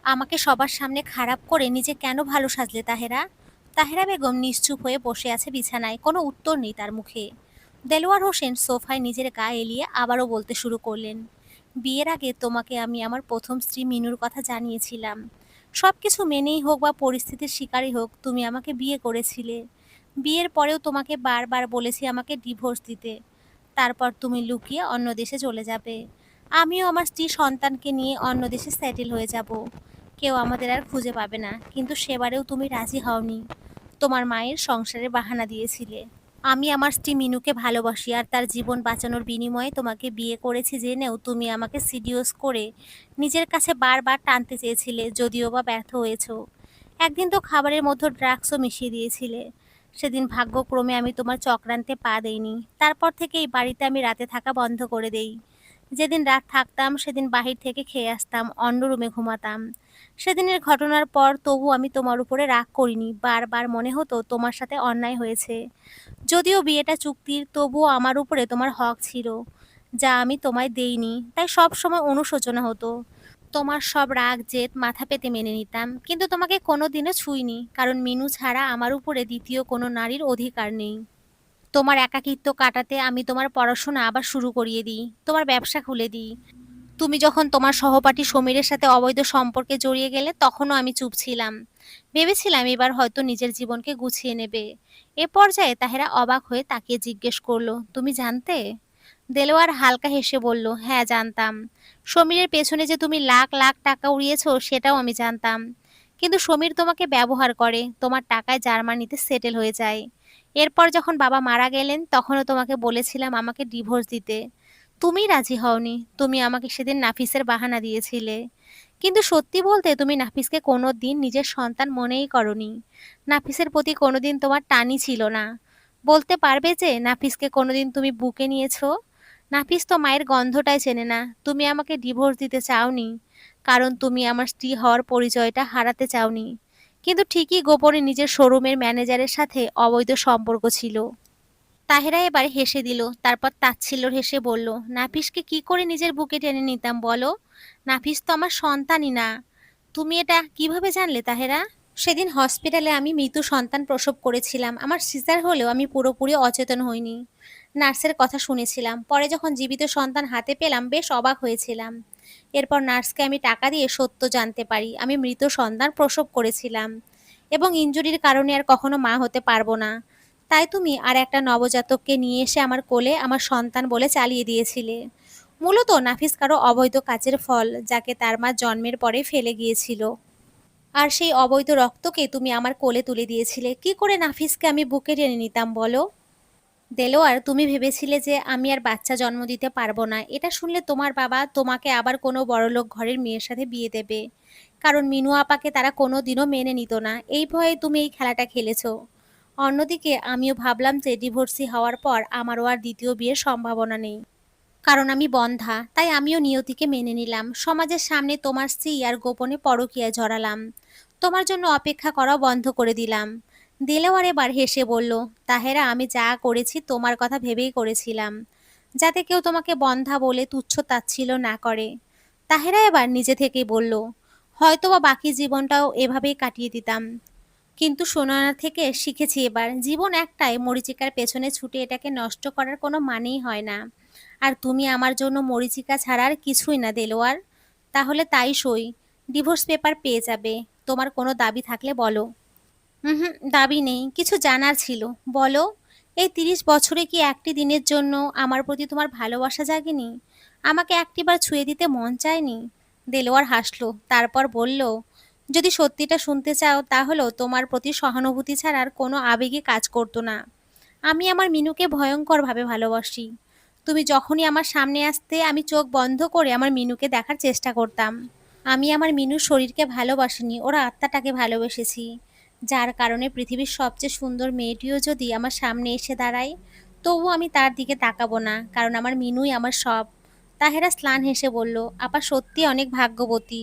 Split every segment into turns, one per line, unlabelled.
আমাকে সবার সামনে খারাপ করে নিজে কেন ভালো সাজলে তাহেরা? তাহেরা বেগম নিশ্চুপ হয়ে বসে আছে বিছানায়, কোনো উত্তর নেই তার মুখে। দেলোয়ার হোসেন সোফায় নিজের গা এলিয়ে আবারও বলতে শুরু করলেন, বিয়ের আগে তোমাকে আমি আমার প্রথম স্ত্রী মিনুর কথা জানিয়েছিলাম। সবকিছু মেনেই হোক বা পরিস্থিতির শিকারই হোক, তুমি আমাকে বিয়ে করেছিলে। বিয়ের পরেও তোমাকে বারবার বলেছি আমাকে ডিভোর্স দিতে। তারপর তুমি লুকিয়ে অন্য দেশে চলে যাবে। আমিও আমার স্ত্রী সন্তানকে নিয়ে অন্য দেশে সেটেল হয়ে যাব। কেউ আমাদের আর খুঁজে পাবে না, কিন্তু সেবারেও তুমি রাজি হওনি। তোমার মায়ের সংসারের বাহানা দিয়েছিলে। আমি আমার স্ত্রী মিনুকে ভালোবাসি আর তার জীবন বাঁচানোর বিনিময়ে তোমাকে বিয়ে করেছি জেনেও তুমি আমাকে সিডিউস করে নিজের কাছে বারবার টানতে চেয়েছিলে, যদিও বা ব্যর্থ হয়েছো। একদিন তো খাবারের মধ্যে ড্রাগসও মিশিয়ে দিয়েছিলে। সেদিন ভাগ্যক্রমে আমি তোমার চক্রান্তে পা দেইনি। তারপর থেকে এই বাড়িতে আমি রাতে থাকা বন্ধ করে দেই। যেদিন রাত থাকতাম সেদিন বাহির থেকে খেয়ে আসতাম, অন্য রুমে ঘুমাতাম। সেদিনের ঘটনার পর তবু আমি তোমার উপরে রাগ করিনি, বারবার মনে হতো তোমার সাথে অন্যায় হয়েছে। যদিও বিয়েটা চুক্তির, তবুও আমার উপরে তোমার হক ছিল, যা আমি তোমায় দেইনি, তাই সব সময় অনুশোচনা হতো। তোমার সব রাগ জেদ মাথা পেতে মেনে নিতাম, কিন্তু তোমাকে কোনোদিনও ছুঁইনি, কারণ মিনু ছাড়া আমার উপরে দ্বিতীয় কোনো নারীর অধিকার নেই। তোমার একাকিত্ব কাটাতে আমি তোমার পড়াশোনা আবার শুরু করিয়ে দিই, তোমার ব্যবসা খুলে দিই। তুমি যখন তোমার সহপাঠী সমীরের সাথে অবৈধ সম্পর্কে জড়িয়ে গেলে তখনও আমি চুপ ছিলাম। ভেবেছিলাম এবার হয়তো নিজের জীবনকে গুছিয়ে নেবে। এ পর্যায়ে তাহেরা অবাক হয়ে তাকিয়ে জিজ্ঞেস করলো, তুমি জানতে? দেলোয়ার হালকা হেসে বলল, হ্যাঁ জানতাম। সমীরের পেছনে যে তুমি লাখ লাখ টাকা উড়িয়েছো সেটাও আমি জানতাম। কিন্তু সমীর তোমাকে ব্যবহার করে, তোমার টাকায় জার্মানিতে সেটেল হয়ে যায়। এরপর যখন বাবা মারা গেলেন তখনও তোমাকে বলেছিলাম আমাকে ডিভোর্স দিতে। তুমি রাজি হওনি, তুমি আমাকে সেদিন নাফিসের বাহানা দিয়েছিলে। কিন্তু সত্যি বলতে তুমি নাফিসকে কোনো দিন নিজের সন্তান মনেই করনি। নাফিসের প্রতি কোনোদিন তোমার টানই ছিল না। বলতে পারবে যে নাফিসকে কোনোদিন তুমি বুকে নিয়েছো? নাফিস তো মায়ের গন্ধটাই চেনে না। তুমি আমাকে ডিভোর্স দিতে চাওনি, কারণ তুমি আমার স্ত্রী হওয়ার পরিচয়টা হারাতে চাওনি। কিন্তু ঠিকই গোপনে নিজের শোরুমের ম্যানেজারের সাথে অবৈধ সম্পর্ক ছিল। তাহেরা এবার হেসে দিল, তারপর তাচ্ছিল্যের হেসে বলল, নাফিসকে কি করে নিজের বুকে টেনে নিতাম বলো? নাফিস তো আমার সন্তানই না। তুমি এটা কিভাবে জানলে তাহেরা? সেদিন হসপিটালে আমি মৃত সন্তান প্রসব করেছিলাম। আমার সিজার হলেও আমি পুরোপুরি অচেতন হইনি। নার্সের কথা শুনেছিলাম, পরে যখন জীবিত সন্তান হাতে পেলাম বেশ অবাক হয়েছিলাম। এরপর নার্সকে আমি টাকা দিয়ে সত্য জানতে পারি আমি মৃত সন্তান প্রসব করেছিলাম, এবং ইনজুরির কারণে আর কখনো মা হতে পারবো না। তাই তুমি আর একটা নবজাতককে নিয়ে এসে আমার কোলে আমার সন্তান বলে চালিয়ে দিয়েছিলে। মূলত নাফিস কারো অবৈধ কাজের ফল, যাকে তার মা জন্মের পরে ফেলে গিয়েছিল। আর সেই অবৈধ রক্তকে তুমি আমার কোলে তুলে দিয়েছিলে। কি করে নাফিসকে আমি বুকে টেনে নিতাম বলো? দেলোয়ার, তুমি ভেবেছিলে যে আমি আর বাচ্চা জন্ম দিতে পারবো না। এটা শুনলে তোমার বাবা তোমাকে আবার কোনো বড়লোক ঘরের মেয়ের সাথে বিয়ে দেবে, কারণ মিনু আপাকে তারা কোনো দিনও মেনে নিত না। এই ভয়ে তুমি এই খেলাটা খেলেছো। অন্যদিকে আমিও ভাবলাম যে ডিভোর্সি হওয়ার পর আমারও আর দ্বিতীয় বিয়ের সম্ভাবনা নেই, কারণ আমি বন্ধ্যা। তাই আমিও নিয়তিকে মেনে নিলাম। সমাজের সামনে তোমার স্ত্রী আর গোপনে পরকীয়ায় জড়ালাম। তোমার জন্য অপেক্ষা করাও বন্ধ করে দিলাম। দেলোয়ার এবার হেসে বলল, তাহেরা, আমি যা করেছি তোমার কথা ভেবেই করেছিলাম, যাতে কেউ তোমাকে বন্ধ্যা বলে তুচ্ছ তাচ্ছিল্য না করে। তাহেরা এবার নিজে থেকেই বলল, হয়তোবা বাকি জীবনটাও এভাবেই কাটিয়ে দিতাম, কিন্তু সোনার থেকে শিখেছি এবার জীবন একটাই, মরীচিকার পেছনে ছুটে এটাকে নষ্ট করার কোনো মানেই হয় না। আর তুমি আমার জন্য মরীচিকা ছাড়া আর কিছুই না দেলোয়ার। তাহলে তাই সই, ডিভোর্স পেপার পেয়ে যাবে। তোমার কোনো দাবি থাকলে বলো। হুম, দাবি নেই, কিছু জানার ছিল। বলো। এই 30 বছরে কি একটি দিনের জন্য আমার প্রতি তোমার ভালোবাসা জাগেনি? আমাকে একটিবার ছুঁয়ে দিতে মন চায়নি? দেলোয়ার হাসলো, তারপর বলল, যদি সত্যিটা শুনতে চাও তাহলেও তোমার প্রতি সহানুভূতি ছাড়া আর কোনো আবেগই কাজ করতো না। আমি আমার মিনুকে ভয়ঙ্করভাবে ভালোবাসি। তুমি যখনই আমার সামনে আসতে আমি চোখ বন্ধ করে আমার মিনুকে দেখার চেষ্টা করতাম। আমি আমার মিনুর শরীরকে ভালোবাসিনি, ওর আত্মাটাকে ভালোবেসেছি। যার কারণে পৃথিবীর সবচেয়ে সুন্দর মেয়েটিও যদি আমার সামনে এসে দাঁড়ায়, তবু আমি তার দিকে তাকাবো না, কারণ আমার মিনুই আমার সব। তাহেরা স্লান হেসে বলল, আপা সত্যি অনেক ভাগ্যবতী।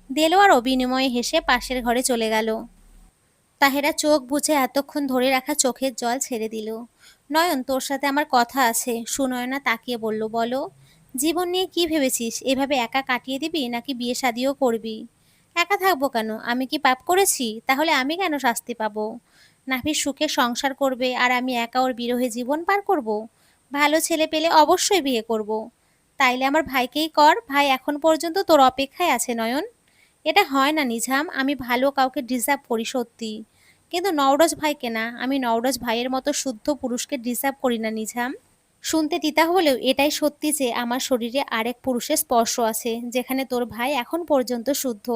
দেলোয়ারও বিনিময়ে হেসে পাশের ঘরে চলে গেল। তাহেরা চোখ বুজে এতক্ষণ ধরে রাখা চোখের জল ছেড়ে দিল। নয়ন, তোর সাথে আমার কথা আছে। সুনয়না তাকিয়ে বলল, বলো। জীবন নিয়ে কি ভেবেছিস? এভাবে একা কাটিয়ে দিবি নাকি বিয়ে শাদিও করবি? একা থাকবো কেন? আমি কি পাপ করেছি? তাহলে আমি কেন শাস্তি পাবো? নাফিস সুখে সংসার করবে আর আমি একা ওর বিরহে জীবন পার করব? ভালো ছেলে পেলে অবশ্যই বিয়ে করব। তাইলে আমার ভাইকেই কর, ভাই এখন পর্যন্ত তোর অপেক্ষায় আছে নয়ন। এটা হয় না নিঝাম, আমি ভালো কাউকে ডিজার্ভ করি সত্যি, কিন্তু নওরোজ ভাইকে না, আমি নওরোজ ভাইয়ের মতো শুদ্ধ পুরুষকে ডিজার্ভ করি না নিঝাম। শুনতে তিতা হলেও এটাই সত্যি যে আমার শরীরে আরেক পুরুষের স্পর্শ আছে, যেখানে তোর ভাই এখন পর্যন্ত শুদ্ধ।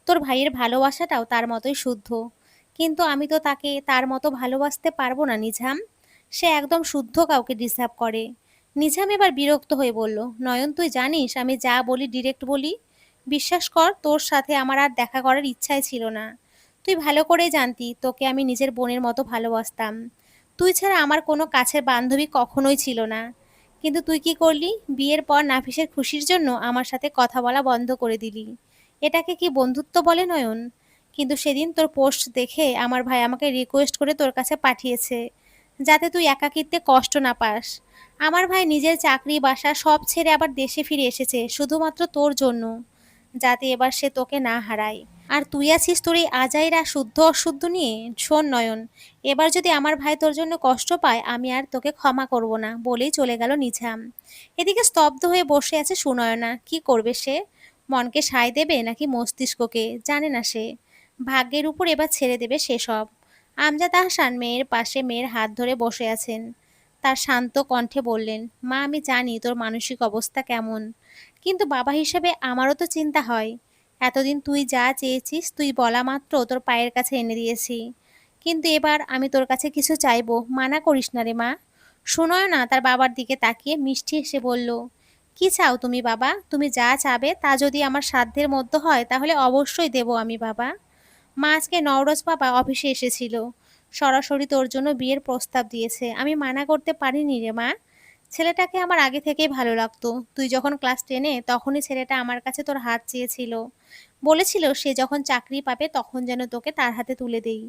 তোর ভাইয়ের ভালোবাসাটাও তার মতোই শুদ্ধ, কিন্তু আমি তো তাকে তার মতো ভালোবাসতে পারবো না নিঝাম। সে একদম শুদ্ধ কাউকে ডিসার্ভ করে। নিঝাম এবার বিরক্ত হয়ে বলল, নয়ন তুই জানিস আমি যা বলি ডিরেক্ট বলি। বিশ্বাস কর, তোর সাথে আমার আর দেখা করার ইচ্ছাই ছিল না। তুই ভালো করেই জানতি তোকে আমি নিজের বোনের মতো ভালোবাসতাম। তুই ছাড়া আমার কোনো কাছের বান্ধবী কখনোই ছিল না। কিন্তু তুই কি করলি? বিয়ের পর নাফিসের খুশির জন্য আমার সাথে কথা বলা বন্ধ করে দিলি। এটাকে কি বন্ধুত্ব বলে নয়ন? কিন্তু সেদিন তোর পোস্ট দেখে আমার ভাই আমাকে রিকোয়েস্ট করে তোর কাছে পাঠিয়েছে, যাতে তুই একাকিত্বে কষ্ট না পাস। আমার ভাই নিজের চাকরি বাসা সব ছেড়ে আবার দেশে ফিরে এসেছে শুধুমাত্র তোর জন্য, যাতে এবার সে তোকে না হারায়। আর তুই আছিস তোর এই আজাইরা শুদ্ধ অশুদ্ধ নিয়ে। শোন নয়ন, এবার যদি আমার ভাই তোর জন্য কষ্ট পায় আমি আর তোকে ক্ষমা করব না, বলেই চলে গেল নিঝাম। এদিকে স্তব্ধ হয়ে বসে আছে সুনয়না, কি করবে সে? মনকে সায় দেবে নাকি মস্তিষ্ককে, জানে না সে। ভাগ্যের উপর এবার ছেড়ে দেবে সেসব। আমজাদ আহসান মেয়ের পাশে মেয়ের হাত ধরে বসে আছেন। তার শান্ত কণ্ঠে বললেন, মা আমি জানি তোর মানসিক অবস্থা কেমন, কিন্তু বাবা হিসেবে আমারও তো চিন্তা হয়। এতদিন তুই যা চেয়েছিস তুই বলা মাত্র তোর পায়ের কাছে এনে দিয়েছি, কিন্তু এবার আমি তোর কাছে কিছু চাইবো, মানা করিস না রে মা। শোনোয় না তার বাবার দিকে তাকিয়ে মিষ্টি হেসে বলল, কি চাও তুমি বাবা? তুমি যা চাবে তা যদি আমার সাধ্যের মধ্যে হয় তাহলে অবশ্যই দেব আমি বাবা। মা আজকে নওরোজ বাবা অফিসে এসেছিল, সরাসরি তোর জন্য বিয়ের প্রস্তাব দিয়েছে, আমি মানা করতে পারিনি রে মা। ছেলেটাকে আমার আগে থেকেই ভালো লাগতো, তুই যখন ক্লাস 10-এ তখনই ছেলেটা আমার কাছে তোর হাত চেয়েছিল। বলেছিল সে যখন চাকরি পাবে তখন যেন তোকে তার হাতে তুলে দেই।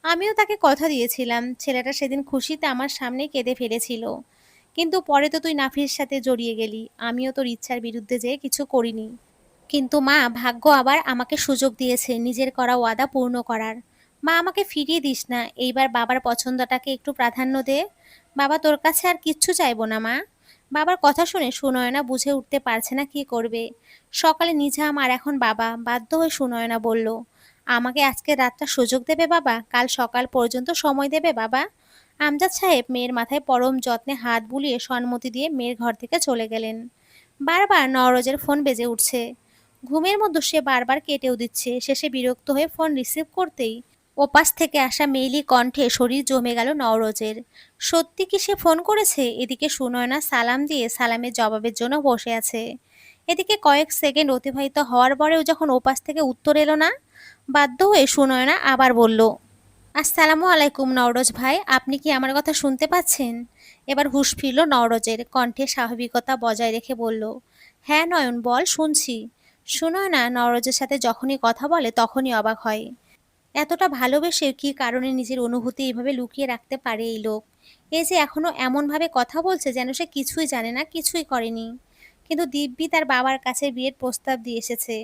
আমিও তাকে কথা দিয়েছিলাম, ছেলেটা সেদিন খুশিতে আমার সামনে কেঁদে ফেলেছিল। কিন্তু পরে তো তুই নাফির সাথে জড়িয়ে গেলি, আমিও তোর ইচ্ছার বিরুদ্ধে যেয়ে কিছু করিনি। কিন্তু মা ভাগ্য আবার আমাকে সুযোগ দিয়েছে নিজের করা ওয়াদা পূর্ণ করার। মা আমাকে ফিরিয়ে দিস না, এইবার বাবার পছন্দটাকে একটু প্রাধান্য দে। বাবা তোর কাছে আর কিচ্ছু চাইবো না মা। বাবার কথা শুনে সুনয়না বুঝে উঠতে পারছে না কি করবে। সকালে নিঝাম আর এখন বাবা, বাধ্য হয়ে সুনয়না বলল, আমাকে আজকে রাতটা সুযোগ দেবে বাবা, কাল সকাল পর্যন্ত সময় দেবে বাবা। আমজাদ সাহেব মেয়ের মাথায় পরম যত্নে হাত বুলিয়ে সম্মতি দিয়ে মেয়ের ঘর থেকে চলে গেলেন। বারবার নওরোজের ফোন বেজে উঠছে। ঘুমের মধ্যে সে বারবার কেটেও দিচ্ছে, শেষে বিরক্ত হয়ে ফোন রিসিভ করতেই ওপাশ থেকে আসা মেইলি কণ্ঠে শরীর জমে গেল নওরোজের। সত্যি কি সে ফোন করেছে? এদিকে সুনয়না সালাম দিয়ে সালামের জবাবের জন্য বসে আছে। এদিকে কয়েক সেকেন্ড অতিবাহিত হওয়ার পরেও যখন ওপাশ থেকে উত্তর এলো না, বাধ্য হয়ে সুনয়না আবার বলল, আসসালামু আলাইকুম নওরোজ ভাই, আপনি কি আমার কথা শুনতে পাচ্ছেন? এবার হুঁশ ফিরল নওরোজের, কণ্ঠে স্বাভাবিকতা বজায় রেখে বলল, হ্যাঁ নয়ন বল, শুনছি। সুনয়না নওরোজের সাথে যখনই কথা বলে তখনই অবাক হয়। এতটা ভালোবেসে কি কারণে নিজের অনুভূতি এভাবে লুকিয়ে রাখতে পারে এই লোক? এই যে এখনো এমনভাবে কথা বলছে যেন সে কিছুই জানে না, কিছুই করেনি। কিন্তু দিব্যি তার বাবার কাছে বিয়ের প্রস্তাব দিয়ে এসেছে।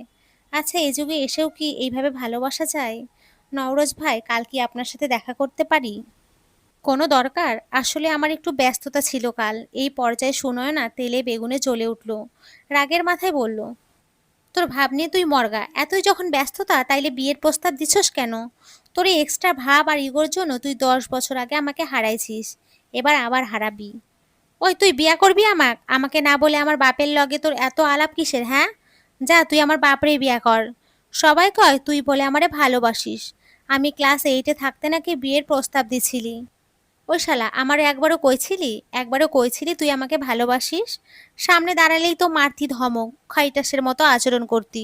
আচ্ছা, এই যুগে এসেও কি এইভাবে ভালোবাসা যায়? নওরোজ ভাই, কাল কি আপনার সাথে দেখা করতে পারি? কোনো দরকার? আসলে আমার একটু ব্যস্ততা ছিল কাল। এই পর্যায়ে সুনয়না তেলে বেগুনে জ্বলে উঠল। রাগের মাথায় বলল, তোর ভাব নিয়ে তুই মরগা, এতই যখন ব্যস্ততা তাইলে বিয়ের প্রস্তাব দিছস কেন? তোর এই এক্সট্রা ভাব আর ইগোর জন্য তুই 10 বছর আগে আমাকে হারাইছিস, এবার আবার হারাবি। ওই তুই বিয়া করবি আমাকে না বলে আমার বাপের লগে তোর এত আলাপ কিসের, হ্যাঁ? যা তুই আমার বাপরে বিয়া কর। সবাই কয় তুই বলে আমারে ভালোবাসিস। আমি ক্লাস 8-এ থাকতে নাকি বিয়ের প্রস্তাব দিছিলি। ওই শালা, আমারে একবারও কইছিলি তুই আমাকে ভালোবাসিস? সামনে দাঁড়ালেই তো মারতি ধমক, খাইটাসের মতো আচরণ করতি।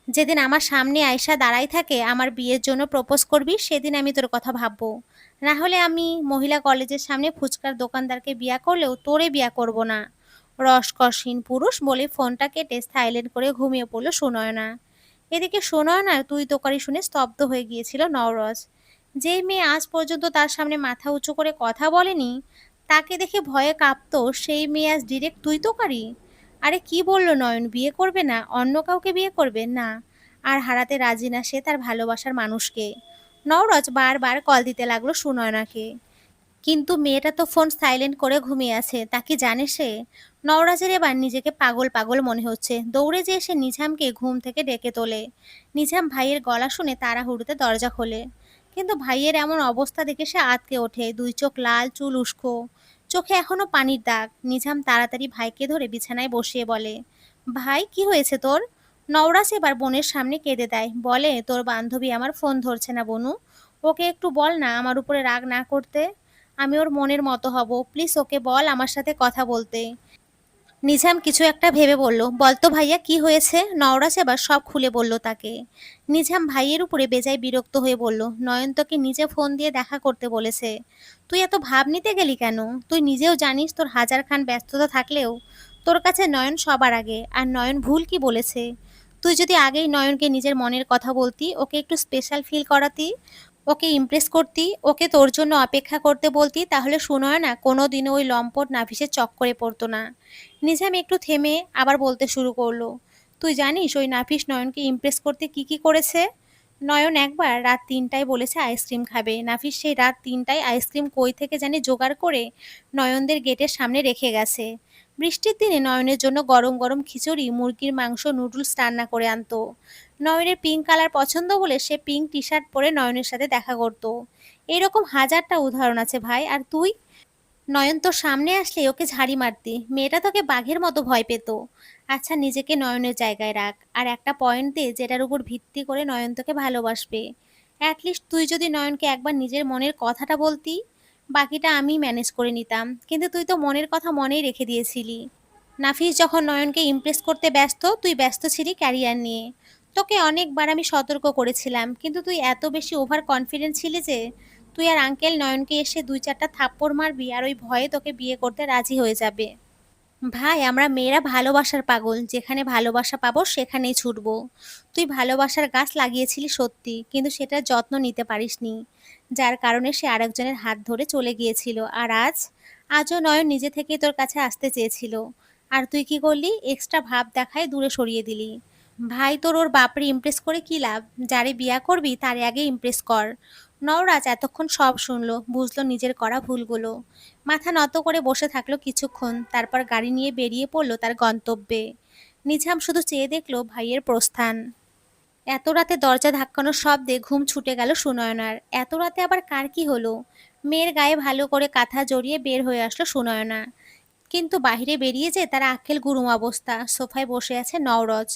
যেদিন আমার সামনে আয়সা দাঁড়াই থাকে আমার বিয়ের জন্য প্রপোজ করবি সেদিন আমি তোর কথা ভাববো। না হলে আমি মহিলা কলেজের সামনে ফুচকার দোকানদারকে বিয়া করলেও তোরে বিয়া করব না। রসকসহীন পুরুষ বলে ফোনটা কেটে সাইলেন্ট করে ঘুমিয়ে পড়ল সুনয়না। এদিকে সুনয়নার তুই তোকারি শুনে স্তব্ধ হয়ে গিয়েছিল নওরোজ। যেই মেয়ে আজ পর্যন্ত তার সামনে মাথা উঁচু করে কথা বলেনি, তাকে দেখে ভয়ে কাঁপতো, সেই মেয়ে আজ ডিরেক্ট তুই তোকারি। আরে কি বললো নয়ন, বিয়ে করবে না? অন্য কাউকে বিয়ে করবে না? আর হারাতে রাজি না সে তার ভালোবাসার মানুষকে। নওরোজ বারবার কল দিতে লাগলো সুনয়নাকে, কিন্তু মেয়েটা তো ফোন সাইলেন্ট করে ঘুমিয়ে আছে, তা কি জানে সে? নওরাজের এবার নিজেকে পাগল পাগল মনে হচ্ছে। দৌড়ে যেয়ে সে নিঝামকে ঘুম থেকে ডেকে তোলে। নিঝাম ভাইয়ের গলা শুনে তাড়াহুড়োতে দরজা খোলে, কিন্তু ভাইয়ের এমন অবস্থা দেখে সে আঁতকে ওঠে। দুই চোখ লাল, চুল উস্কো, চোখে এখনো পানির দাগ। নিঝাম তাড়াতাড়ি ভাইকে ধরে বিছানায় বসিয়ে বলে, ভাই কি হয়েছে তোর? নওরাজ এবার বোনের সামনে কেঁদে দেয়, বলে, তোর বান্ধবী আমার ফোন ধরছে না বনু, ওকে একটু বল না আমার উপরে রাগ না করতে। আমি ওর মনের মতো হব, প্লিজ ওকে বল আমার সাথে কথা বলতে। নিজাম কিছু একটা ভেবে বলল, বলতো ভাইয়া কি হয়েছে? নওরাজ এবার সব খুলে বলল তাকে। নিজাম ভাইয়ের উপরে বেজায় বিরক্ত হয়ে বলল, নয়ন তোকে নিজে ফোন দিয়ে দেখা করতে বলেছে, তুই এত ভাব নিতে গেলি কেন? তুই নিজেও জানিস তোর হাজার খান ব্যস্ততা থাকলেও তোর কাছে নয়ন সবার আগে। আর নয়ন ভুল কি বলেছে? তুই যদি আগেই নয়নকে নিজের মনের কথা বলতি, ওকে একটু স্পেশাল ফিল করাতি, ওকে ইমপ্রেস করতি, ওকে তোর জন্য অপেক্ষা করতে বলতি, তাহলে সুনয়না কোনোদিনও ওই লম্পট নাভিসের চক্করে পড়তো না। নিজাম একটু থেমে আবার বলতে শুরু করলো, তুই জানিস ওই নাফিস নয়নকে ইমপ্রেস করতে কি কি করেছে? নয়ন একবার রাত ৩টায় বলেছে আইসক্রিম খাবে, নাফিস সেই রাত ৩টায় আইসক্রিম কই থেকে জানি জোগাড় করে নয়নদের গেটের সামনে রেখে গেছে। বৃষ্টির দিনে নয়নের জন্য গরম গরম খিচুড়ি, মুরগির মাংস, নুডলস রান্না করে আনতো। নয়নের পিঙ্ক কালার পছন্দ বলে সে পিঙ্ক টি শার্ট পরে নয়নের সাথে দেখা করতো। এরকম হাজারটা উদাহরণ আছে ভাই। আর তুই? নয়ন তোর সামনে আসলে ওকে ঝাড়ি মারতি, মেয়েটা তোকে বাঘের মতো ভয় পেত। আচ্ছা নিজেকে নয়নের জায়গায় রাখ, আর একটা পয়েন্ট দে যেটার উপর ভিত্তি করে নয়ন তোকে ভালোবাসবে। অ্যাটলিস্ট তুই যদি নয়নকে একবার নিজের মনের কথাটা বলতি, বাকিটা আমি ম্যানেজ করে নিতাম। কিন্তু তুই তো মনের কথা মনেই রেখে দিয়েছিলি। নাফিস যখন নয়নকে ইমপ্রেস করতে ব্যস্ত, তুই ব্যস্ত ছিলি ক্যারিয়ার নিয়ে। তোকে অনেকবার আমি সতর্ক করেছিলাম, কিন্তু তুই এত বেশি ওভার কনফিডেন্ট ছিলি যে তুই আর আঙ্কেল নয়নকে এসে ২-৪টা থাপ্পড় মারবি আর ওই ভয়ে তোকে বিয়ে করতে রাজি হয়ে যাবে। ভাই আমরা মেয়েরা ভালোবাসার পাগল, যেখানে ভালোবাসা পাবো সেখানেই ছুটবো। তুই ভালোবাসার গাছ লাগিয়েছিলি সত্যি, কিন্তু সেটার যত্ন নিতে পারিসনি, যার কারণে সে আরেকজনের হাত ধরে চলে গিয়েছিল। আর আজও নয়ন নিজে থেকেই তোর কাছে আসতে চেয়েছিল, আর তুই কি করলি? এক্সট্রা ভাব দেখায় দূরে সরিয়ে দিলি। ভাই তোর ওর বাপরে ইমপ্রেস করে কি লাভ? যারে বিয়া করবি তারে আগে ইমপ্রেস কর। নওরাজ এতক্ষণ সব শুনলো, বুঝলো নিজের করা ভুলগুলো। মাথা নত করে বসে থাকলো কিছুক্ষণ, তারপর গাড়ি নিয়ে বেরিয়ে পড়লো তার গন্তব্যে। নিঝাম শুধু চেয়ে দেখলো ভাইয়ের প্রস্থান। এত রাতে দরজা ধাক্কানোর শব্দে ঘুম ছুটে গেল সুনয়নার। এত রাতে আবার কার কি হলো? মেয়ের গায়ে ভালো করে কাঁথা জড়িয়ে বের হয়ে আসলো সুনয়না, কিন্তু বাইরে বেরিয়ে যে তার আক্কেল গুরুম অবস্থা। সোফায় বসে আছে নওরোজ।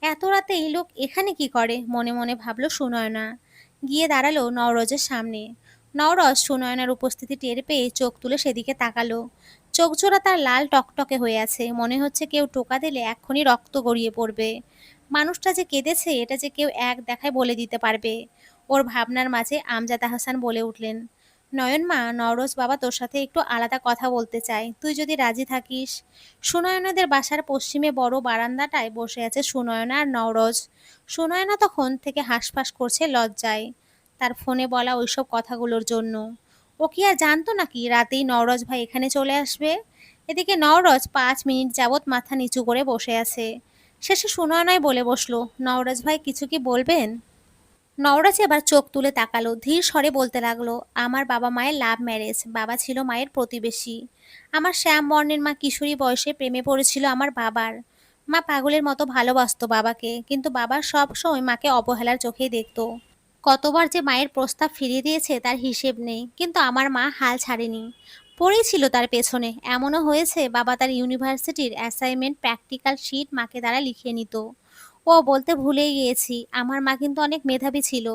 এত রাতে এই লোক এখানে কি করে? মনে মনে ভাবলো সুনয়না। গিয়ে দাঁড়ালো নওরোজের সামনে। নওরোজ সুনয়নার উপস্থিতি টের পেয়ে চোখ তুলে সেদিকে তাকালো। চোখজোড়া তার লাল টকটকে হয়ে আছে, মনে হচ্ছে কেউ টোকা দিলে এক্ষুনি রক্ত গড়িয়ে পড়বে। মানুষটা যে কেঁদেছে এটা যে কেউ এক দেখায় বলে দিতে পারবে। ওর ভাবনার মাঝে আমজাদ আহসান বলে উঠলেন, নয়ন মা, নওরোজ বাবা তোর সাথে একটু আলাদা কথা বলতে চাই, তুই যদি রাজি থাকিস। সুনয়নাদের বাসার পশ্চিমে বড় বারান্দাটায় বসে আছে সুনয়না আর নওরোজ। সুনয়না তখন থেকে হাঁসফাঁস করছে লজ্জায়, তার ফোনে বলা ওইসব কথাগুলোর জন্য। ও কি আর জানতো নাকি রাতেই নওরোজ ভাই এখানে চলে আসবে? এদিকে নওরোজ ৫ মিনিট যাবৎ মাথা নিচু করে বসে আছে। শেষে সুনয়নাই বলে বসলো, নওরোজ ভাই কিছু কি বলবেন? নওরাজ এবার চোখ তুলে তাকালো, ধীর স্বরে বলতে লাগলো, আমার বাবা মায়ের লাভ ম্যারেজ, বাবা ছিল মায়ের প্রতিবেশী। আমার শ্যাম বর্ণের মা কিশোরী বয়সে প্রেমে পড়েছিল আমার বাবার। মা পাগলের মতো ভালোবাসতো বাবাকে, কিন্তু বাবা সব সময় মাকে অবহেলার চোখেই দেখতো। কতবার যে মায়ের প্রস্তাব ফিরিয়ে দিয়েছে তার হিসেব নেই, কিন্তু আমার মা হাল ছাড়েনি, পড়েই ছিল তার পেছনে। এমনও হয়েছে বাবা তার ইউনিভার্সিটির অ্যাসাইনমেন্ট প্র্যাকটিক্যাল শিট মাকে দ্বারা লিখিয়ে নিত। ও বলতে ভুলেই গিয়েছি, আমার মা কিন্তু অনেক মেধাবী ছিল,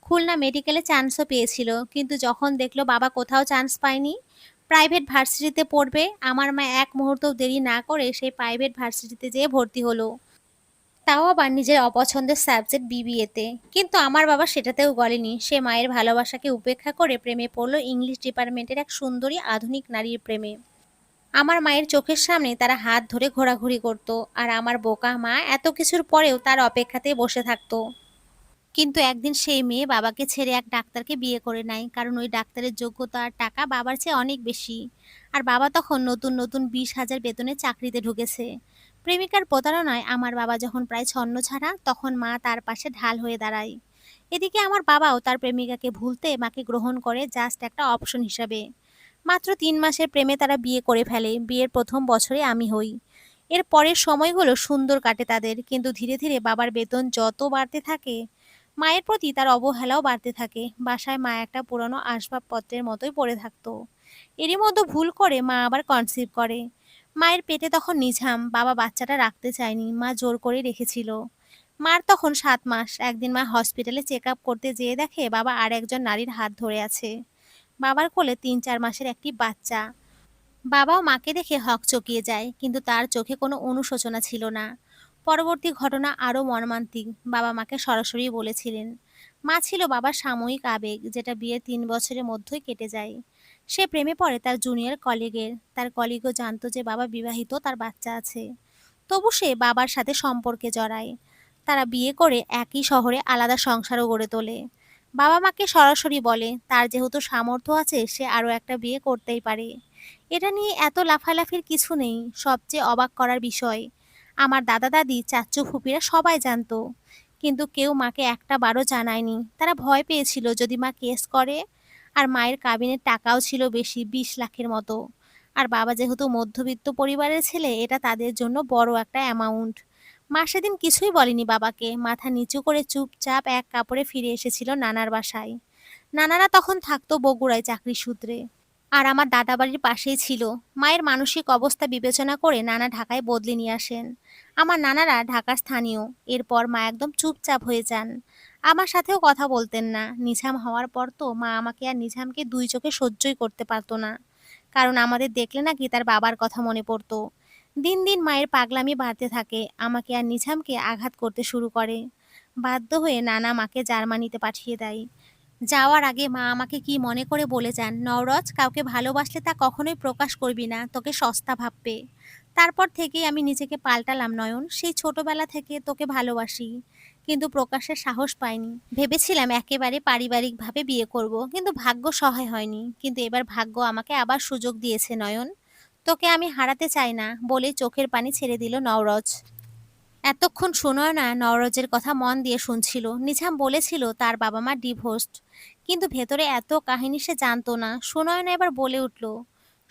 খুলনা মেডিকেলে চান্সও পেয়েছিল, কিন্তু যখন দেখলো বাবা কোথাও চান্স পায়নি, প্রাইভেট ভার্সিটিতে পড়বে, আমার মা এক মুহূর্তও দেরি না করে সেই প্রাইভেট ভার্সিটিতে যেয়ে ভর্তি হলো, তাও আবার নিজের অপছন্দের সাবজেক্ট বিবিএতে। কিন্তু আমার বাবা সেটাতেও গলেনি, সে মায়ের ভালোবাসাকে উপেক্ষা করে প্রেমে পড়লো ইংলিশ ডিপার্টমেন্টের এক সুন্দরী আধুনিক নারীর প্রেমে। আমার মায়ের চোখের সামনে তারা হাত ধরে ঘোরাঘুরি করতো, আর আমার বোকা মা এত কিছুর পরেও তার অপেক্ষাতেই বসে থাকতো। কিন্তু একদিন সেই মেয়ে বাবাকে ছেড়ে এক ডাক্তারকে বিয়ে করে নেয়, কারণ ওই ডাক্তারের যোগ্যতা আর টাকা বাবার চেয়ে অনেক বেশি। আর বাবা তখন নতুন নতুন ২০,০০০ বেতনে চাকরিতে ঢুকেছে। প্রেমিকার প্রতারণায় আমার বাবা যখন প্রায় ছন্নছাড়া, তখন মা তার পাশে ঢাল হয়ে দাঁড়ায়। এদিকে আমার বাবাও তার প্রেমিকাকে ভুলতে মাকে গ্রহণ করে জাস্ট একটা অপশন হিসাবে। মাত্র ৩ মাসের প্রেমে তারা বিয়ে করে ফেলে। বিয়ের প্রথম বছরে আমি হই। এর পরের সময়গুলো সুন্দর কাটে তাদের, কিন্তু ধীরে ধীরে বাবার বেতন যত বাড়তে থাকে, মায়ের প্রতি তার অবহেলাও বাড়তে থাকে। বাসায় মা একটা পুরনো আসবাবপত্রের মতোই পড়ে থাকতো। এরই মধ্যে ভুল করে মা আবার কনসিভ করে। মায়ের পেটে তখন নিঝাম, বাবা বাচ্চাটা রাখতে চায়নি, মা জোর করে রেখেছিল। মার তখন ৭ মাস। একদিন মা হসপিটালে চেক আপ করতে যেয়ে দেখে বাবা আর একজন নারীর হাত ধরে আছে। বাবার কোলে ৩-৪ মাসের একটি বাচ্চা। বাবাও মাকে দেখে হকচকিয়ে যায়, কিন্তু তার চোখে কোনো অনুশোচনা ছিল না। পরবর্তী ঘটনা আরও মর্মান্তিক। বাবা মাকে সরাসরি বলেছিলেন। মা ছিল বাবার সাময়িক আবেগ, যেটা বিয়ের ৩ বছরের মধ্যেই কেটে যায়। সে প্রেমে পড়ে তার জুনিয়র কলিগের। তার কলিগও জানতো যে বাবা বিবাহিত, তার বাচ্চা আছে। তবু সে বাবার সাথে সম্পর্কে জড়ায়। তারা বিয়ে করে একই শহরে আলাদা সংসারও গড়ে তোলে। বাবা মাকে সরাসরি বলে তার যেহেতু সামর্থ্য আছে, সে আরও একটা বিয়ে করতেই পারে। এটা নিয়ে এত লাফালাফির কিছু নেই। সবচেয়ে অবাক করার বিষয়, আমার দাদা দাদি চাচ্চু ফুপিরা সবাই জানতো, কিন্তু কেউ মাকে একটা বারও জানায়নি। তারা ভয় পেয়েছিল যদি মা কেস করে। আর মায়ের কাবিনের টাকাও ছিল বেশি, ২০ লাখের মতো। আর বাবা যেহেতু মধ্যবিত্ত পরিবারের ছেলে, এটা তাদের জন্য বড় একটা অ্যামাউন্ট। মা সেদিন কিছুই বলেনি বাবাকে, মাথা নিচু করে চুপচাপ এক কাপড়ে ফিরে এসেছিল নানার বাসায়। নানারা তখন থাকতো বগুড়ায় চাকরির সূত্রে। আর আমার দাদা বাড়ির পাশেই ছিল। মায়ের মানসিক অবস্থা বিবেচনা করে নানা ঢাকায় বদলে নিয়ে আসেন। আমার নানারা ঢাকার স্থানীয়। এরপর মা একদম চুপচাপ হয়ে যান। আমার সাথেও কথা বলতেন না। নিঝাম হওয়ার পর তো মা আমাকে আর নিঝামকে দুই চোখে সহ্যই করতে পারতো না। কারণ আমাদের দেখলে নাকি তার বাবার কথা মনে পড়তো। দিন দিন মায়ের পাগলামি বাড়তে থাকে, আমাকে আর নিঝামকে আঘাত করতে শুরু করে। বাধ্য হয়ে নানা মাকে জার্মানিতে পাঠিয়ে দেয়। যাওয়ার আগে মা আমাকে কি মনে করে বলে যান, নওরোজ, কাউকে ভালোবাসলে তা কখনোই প্রকাশ করবি না, তোকে সস্তা ভাববে। তারপর থেকেই আমি নিজেকে পাল্টালাম নয়ন। সেই ছোটবেলা থেকে তোকে ভালোবাসি, কিন্তু প্রকাশের সাহস পাইনি। ভেবেছিলাম একেবারে পারিবারিকভাবে বিয়ে করব, কিন্তু ভাগ্য সহায় হয়নি। কিন্তু এবার ভাগ্য আমাকে আবার সুযোগ দিয়েছে নয়ন। তোকে আমি হারাতে চাই না, বলে চোখের পানি ছেড়ে দিল নওরোজ। এতক্ষণ সুনয়না নওরোজের কথা মন দিয়ে শুনছিল। নিঝাম বলেছিল তার বাবা মা ডিভোর্সড, কিন্তু ভেতরে এত কাহিনী সে জানতো না। সুনয়না এবার বলে উঠল,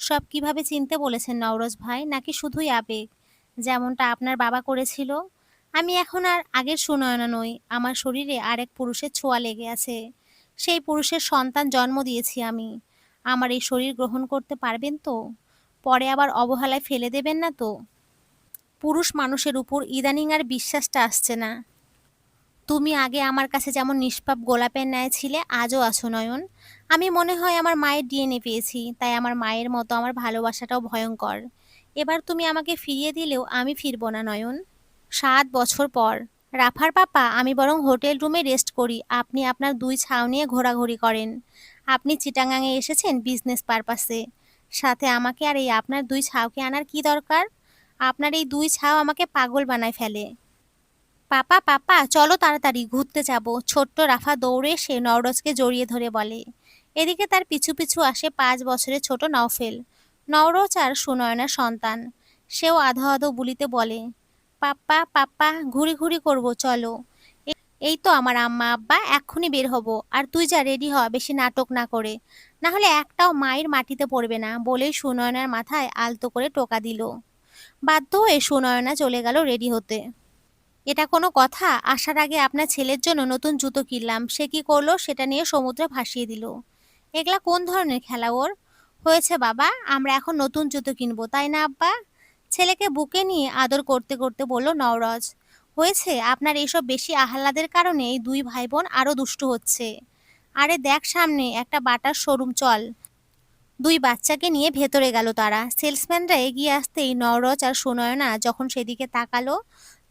সব কিভাবে চিনতে বলেছেন নওরোজ ভাই, নাকি শুধুই আবেগ, যেমনটা আপনার বাবা করেছিল? আমি এখন আর আগের সুনয়না নই। আমার শরীরে আরেক পুরুষের ছোঁয়া লেগে আছে। সেই পুরুষের সন্তান জন্ম দিয়েছি আমি। আমার এই শরীর গ্রহণ করতে পারবেন তো? পরে আবার অবহেলায় ফেলে দেবেন না তো? পুরুষ মানুষের উপর ইদানিং আর বিশ্বাসটা আসছে না। তুমি আগে আমার কাছে যেমন নিষ্পাপ গোলাপের ন্যায় ছিলে, আজও আছো নয়ন। আমি মনে হয় আমার মায়ের ডিএনএ পেয়েছি, তাই আমার মায়ের মতো আমার ভালোবাসাটাও ভয়ঙ্কর। এবার তুমি আমাকে ফিরিয়ে দিলেও আমি ফিরবো না নয়ন। ৭ বছর পর। রাফার পাপা, আমি বরং হোটেল রুমে রেস্ট করি, আপনি আপনার ২ ছাও নিয়ে ঘোরাঘুরি করেন। আপনি চিটাগাঙে এসেছেন বিজনেস পারপাসে, সাথে আমাকে আর এই আপনার ২ ছাওকে আনার কি দরকার? আপনার এই ২ ছাও আমাকে পাগল বানায় ফেলে। পাপা পাপা, চলো তাড়াতাড়ি ঘুরতে যাব। ছোট্ট রাফা দৌড়ে সে নওরোজকে জড়িয়ে ধরে বলে। এদিকে তার পিছু পিছু আসে ৫ বছরের ছোট নওফেল। নওরোজ আর সুনয়নার সন্তান। সেও আধো আধো বুলিতে বলে, পাপ্পা পাপ্পা, ঘুরি ঘুরি করবো, চলো। এই তো আমার আম্মা আব্বা, এক্ষুনি বের হব। আর তুই যা, রেডি হ, বেশি নাটক না করে, না হলে একটাও মায়ের মাটিতে পড়বে না, বলেই সুনয়নার মাথায় আলতো করে টোকা দিল। বাধ্য হয়ে সুনয়না চলে গেল রেডি হতে। এটা কোনো কথা? আসার আগে আপনার ছেলের জন্য নতুন জুতো কিনলাম, সে কি করলো সেটা নিয়ে সমুদ্রে ভাসিয়ে দিল। এগুলা কোন ধরনের খেলা ওর? হয়েছে বাবা, আমরা এখন নতুন জুতো কিনবো, তাই না আব্বা? ছেলেকে বুকে নিয়ে আদর করতে করতে বলল নওরোজ। হয়েছে, আপনার এইসব বেশি আহ্লাদের কারণে এই ২ ভাই বোন আরো দুষ্টু হচ্ছে। আরে দেখ, সামনে একটা বাটার শোরুম, চল। ২ বাচ্চাকে নিয়ে ভেতরে গেল তারা। সেলসম্যানরা এগিয়ে আসতেই নওরোজ আর সুনয়না যখন সেদিকে তাকালো,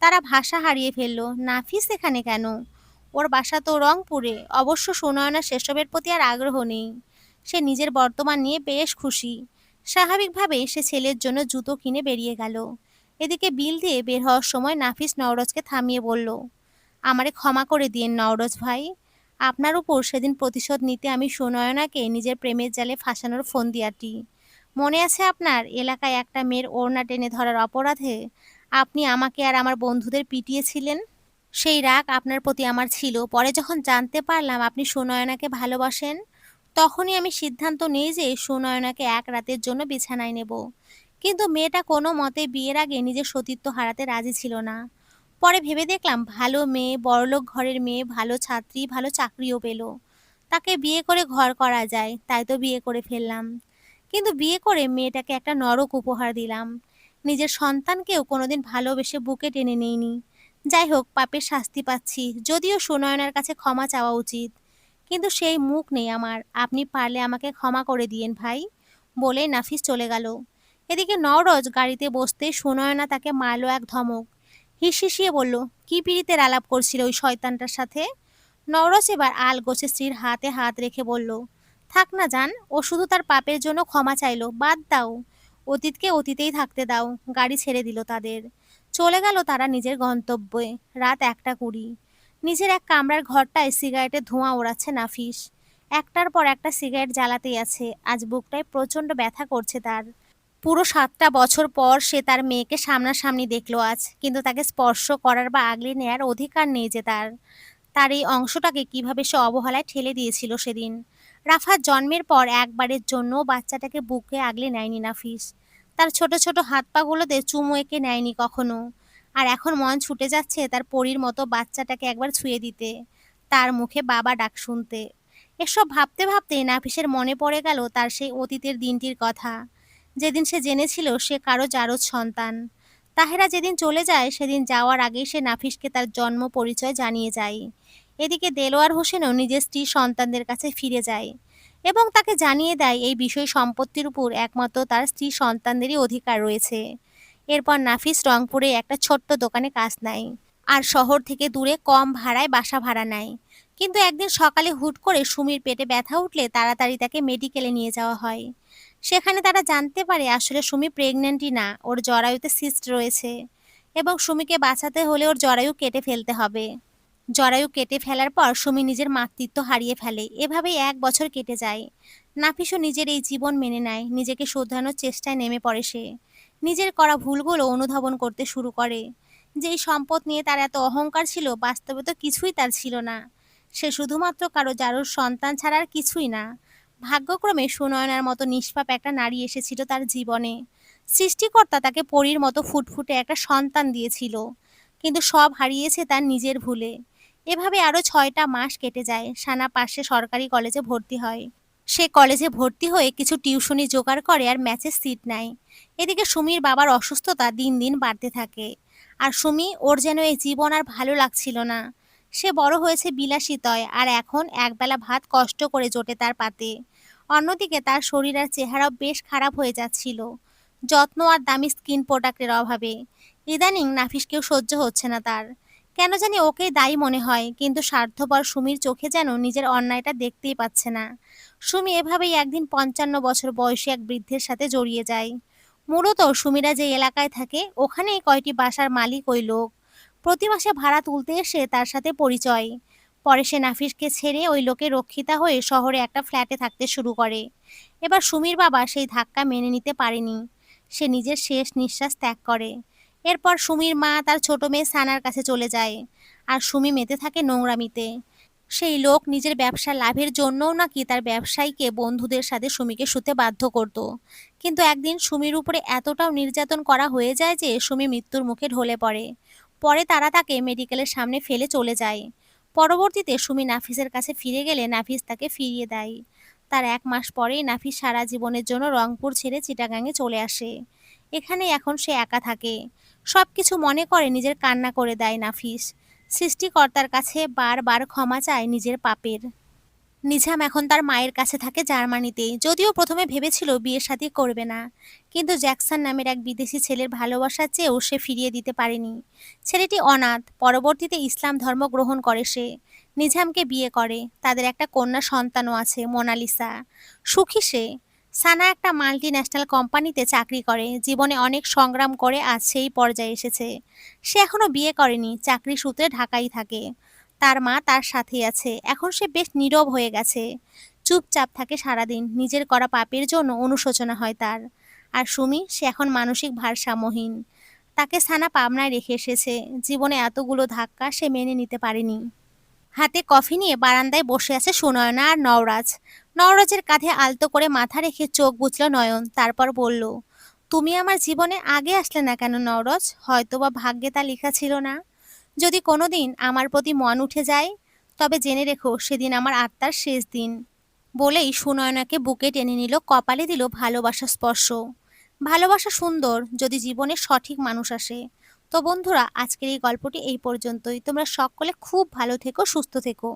তারা ভাষা হারিয়ে ফেলল। নাফিস এখানে কেন? ওর বাসা তো রংপুরে। অবশ্য সুনয়নার সেসবের প্রতি আর আগ্রহ নেই। সে নিজের বর্তমান নিয়ে বেশ খুশি। স্বাভাবিকভাবেই সে ছেলের জন্য জুতো কিনে বেরিয়ে গেল। এদিকে বিল দিয়ে বের হওয়ার সময় নাফিস নওরোজকে থামিয়ে বলল, আমারে ক্ষমা করে দিয়েন নওরোজ ভাই। আপনার উপর সেদিন প্রতিশোধ নিতে আমি সুনয়নাকে নিজের প্রেমের জালে ফাঁসানোর ফন্দিয়াটি। মনে আছে আপনার? এলাকায় একটা মেয়ের ওড়না টেনে ধরার অপরাধে আপনি আমাকে আর আমার বন্ধুদের পিটিয়েছিলেন। সেই রাগ আপনার প্রতি আমার ছিল। পরে যখন জানতে পারলাম আপনি সুনয়নাকে ভালোবাসেন, তখনই আমি সিদ্ধান্ত নিই যে সুনয়নাকে এক রাতের জন্য বিছানায় নেব। কিন্তু মেয়েটা কোনো মতে বিয়ের আগে নিজের সতীত্ব হারাতে রাজি ছিল না। পরে ভেবে দেখলাম ভালো মেয়ে, বড়লোক ঘরের মেয়ে, ভালো ছাত্রী, ভালো চাকরিও পেল। তাকে বিয়ে করে ঘর করা যায়, তাই তো বিয়ে করে ফেললাম। কিন্তু বিয়ে করে মেয়েটাকে একটা নরক উপহার দিলাম। নিজের সন্তানকেও কোনোদিন ভালোবেসে বুকে টেনে নেইনি। যাই হোক, পাপের শাস্তি পাচ্ছি, যদিও সুনয়নার কাছে ক্ষমা চাওয়া উচিত। কিন্তু সেই মুখ নেই আমার। আপনি পারলে আমাকে ক্ষমা করে দিয়েন ভাই, বলে নাফিস চলে গেল। এদিকে নওরোজ গাড়িতে বসতেই সুনয়না তাকে মারল এক ধমক। হিসিয়ে বলল, কি পীড়িতের আলাপ করছিল ওই শয়তানটার সাথে? নওরোজ এবার আলগোছে স্ত্রীর হাতে হাত রেখে বলল, থাক না জান, ও শুধু তার পাপের জন্য ক্ষমা চাইলো, বাদ দাও। অতীতকে অতীতেই থাকতে দাও। গাড়ি ছেড়ে দিল তাদের। চলে গেল তারা নিজের গন্তব্যে। রাত 1:20। নিজের এক কামরার ঘরটায় সিগারেটের ধোঁয়া ওড়াচ্ছে নাফিস। একটার পর একটা সিগারেট জ্বালাতেই আছে। আজ বুকটায় প্রচণ্ড ব্যথা করছে তার। পুরো 7টা বছর পর সে তার মেয়েকে সামনাসামনি দেখলো আজ, কিন্তু তাকে স্পর্শ করার বা আগলে নেয়ার অধিকার নেই যে তার। তার এই অংশটাকে কিভাবে সে অবহেলায় ঠেলে দিয়েছিল সেদিন। রাফাত জন্মের পর একবারের জন্য বাচ্চাটাকে বুকে আগলে নেয়নি নাফিস। তার ছোট ছোট হাত পাগুলোতে চুমু এঁকে নেয়নি কখনো। আর এখন মন ছুটে যাচ্ছে তার পরীর মতো বাচ্চাটাকে একবার ছুঁয়ে দিতে, তার মুখে বাবা ডাক শুনতে। এসব ভাবতে ভাবতে নাফিসের মনে পড়ে গেল তার সেই অতীতের দিনটির কথা, যেদিন সে জেনেছিল সে কারো জারজ সন্তান। তাহেরা যেদিন চলে যায় সেদিন যাওয়ার আগেই সে নাফিসকে তার জন্ম পরিচয় জানিয়ে যায়। এদিকে দেলোয়ার হোসেনও নিজের স্ত্রী সন্তানদের কাছে ফিরে যায় এবং তাকে জানিয়ে দেয় এই বিষয় সম্পত্তির উপর একমাত্র তার স্ত্রী সন্তানদেরই অধিকার রয়েছে। এরপর নাফিস রংপুরে একটা ছোট্ট দোকানে কাজ নেয় আর শহর থেকে দূরে কম ভাড়ায় বাসা ভাড়া নেয়। কিন্তু একদিন সকালে হুট করে সুমির পেটে ব্যথা উঠলে তাড়াতাড়ি তাকে মেডিকেলে নিয়ে যাওয়া হয়। সেখানে তারা জানতে পারে আসলে সুমি প্রেগন্যান্টই না, ওর জরায়ুতে সিস্ট রয়েছে এবং সুমিকে বাঁচাতে হলে ওর জরায়ু কেটে ফেলতে হবে। জরায়ু কেটে ফেলার পর সুমি নিজের মাতৃত্ব হারিয়ে ফেলে। এভাবেই 1 বছর কেটে যায়। নাফিসও নিজের এই জীবন মেনে নেয়। নিজেকে শোধরানোর চেষ্টায় নেমে পড়ে সে। নিজের করা ভুলগুলো অনুধাবন করতে শুরু করে। যেই সম্পদ নিয়ে তার এত অহংকার ছিল, বাস্তবে তো কিছুই তার ছিল না। সে শুধুমাত্র কারো জারুর সন্তান ছাড়া আর কিছুই না। ভাগ্যক্রমে সুনয়নার মতো নিষ্পাপ একটা নারী এসেছিল তার জীবনে। সৃষ্টিকর্তা তাকে পরীর মতো ফুটফুটে একটা সন্তান দিয়েছিল, কিন্তু সব হারিয়েছে তার নিজের ভুলে। এভাবে আরো 6টা মাস কেটে যায়। সানা পাশে সরকারি কলেজে ভর্তি হয়। সে কলেজে ভর্তি হয়ে কিছু টিউশনি জোগাড় করে আর ম্যাচে সিট নেয়। এদিকে সুমির বাবার অসুস্থতা দিন দিন বাড়তে থাকে। আর সুমি, ওর যেন এই জীবন আর ভালো লাগছিল না। সে বড় হয়েছে বিলাসিতায়, আর এখন একবেলা ভাত কষ্ট করে জোটে তার পাতে। অন্যদিকে তার শরীর আর চেহারাও বেশ খারাপ হয়ে যাচ্ছিল, যত্ন আর দামি স্কিন প্রোডাক্টের অভাবে। ইদানিং নাফিসকেও সহ্য হচ্ছে না তার। কেন জানি ওকেই দায়ী মনে হয়, কিন্তু স্বার্থপর সুমির চোখে যেন নিজের অন্যায়টা দেখতেই পাচ্ছে না। সুমি এভাবেই একদিন 55 বছর বয়সী এক বৃদ্ধের সাথে জড়িয়ে যায়। মূলত সুমিরা যে এলাকায় থাকে ওখানেই কয়টি বাসার মালিক ওই লোক। প্রতি মাসে ভাড়া তুলতে এসে তার সাথে পরিচয়। পরে সে নাফিসকে ছেড়ে ওই লোকের রক্ষিতা হয়ে শহরে একটা ফ্ল্যাটে থাকতে শুরু করে। এবার সুমির বাবা সেই ধাক্কা মেনে নিতে পারেনি। সে নিজের শেষ নিঃশ্বাস ত্যাগ করে। এরপর সুমির মা তার ছোট মেয়ে সানার কাছে চলে যায়। আর সুমি মেতে থাকে নোংরামিতে। সেই লোক নিজের ব্যবসার লাভের জন্যও নাকি তার ব্যবসায়ীকে বন্ধুদের সাথে সুমিকে শুতে বাধ্য করত। কিন্তু একদিন সুমির উপরে এতটাও নির্যাতন করা হয়ে যায় যে সুমি মৃত্যুর মুখে ঢলে পড়ে। পরে তারা তাকে মেডিকেলের সামনে ফেলে চলে যায়। পরবর্তীতে সুমি নাফিসের কাছে ফিরে গেলে নাফিস তাকে ফিরিয়ে দেয়। তার 1 মাস পরেই নাফিস সারা জীবনের জন্য রংপুর ছেড়ে চিটাগাঙে চলে আসে। এখানে এখন সে একা থাকে। সবকিছু মনে করে নিজের কান্না করে দেয় নাফিস। সৃষ্টিকর্তার কাছে বারবার ক্ষমা চায় নিজের পাপের। নিঝাম এখন তার মায়ের কাছে থাকে জার্মানিতে। যদিও প্রথমে ভেবেছিল বিয়ে শাদী করবে না, কিন্তু জ্যাকসন নামের এক বিদেশি ছেলের ভালোবাসার চেয়েও সে ফিরিয়ে দিতে পারেনি। ছেলেটি অনাথ। পরবর্তীতে ইসলাম ধর্ম গ্রহণ করে সে। নিঝামকে বিয়ে করে। তাদের একটা কন্যা সন্তানও আছে, মোনালিসা। সুখী সে। সানা একটা মাল্টি ন্যাশনাল কোম্পানিতে চাকরি করে। জীবনে অনেক সংগ্রাম করে আজ সেই পর্যায়ে এসেছে। সে এখনো বিয়ে করেনি, চাকরি সূত্রে ঢাকায় থাকে। তার মা তার সাথেই আছে। এখন সে বেশ নীরব হয়ে গেছে। চুপচাপ থাকে সারাদিন। নিজের করা পাপের জন্য অনুশোচনা হয় তার। আর সুমি, সে এখন মানসিক ভারসাম্যহীন। তাকে সানা পাবনায় রেখে এসেছে। জীবনে এতগুলো ধাক্কা সে মেনে নিতে পারেনি। হাতে কফি নিয়ে বারান্দায় বসে আছে সুনয়না আর নওরাজ। নওরাজের কাঁধে আলতো করে মাথা রেখে চোখ বুজল নয়ন, তারপর বলল, তুমি আমার জীবনে আগে আসলে না কেন নওরজ? হয়তোবা ভাগ্যে তা লেখা ছিল না। যদি কোনোদিন আমার প্রতি মন উঠে যায়, তবে জেনে রেখো সেদিন আমার আত্মার শেষ দিন। বলেই সুনয়নাকে বুকে টেনে নিল, কপালে দিল ভালোবাসার স্পর্শ। ভালোবাসা সুন্দর যদি জীবনে সঠিক মানুষ আসে। তো বন্ধুরা, আজকের এই গল্পটি এই পর্যন্তই। তোমরা সকলে খুব ভালো থেকো, সুস্থ থেকো।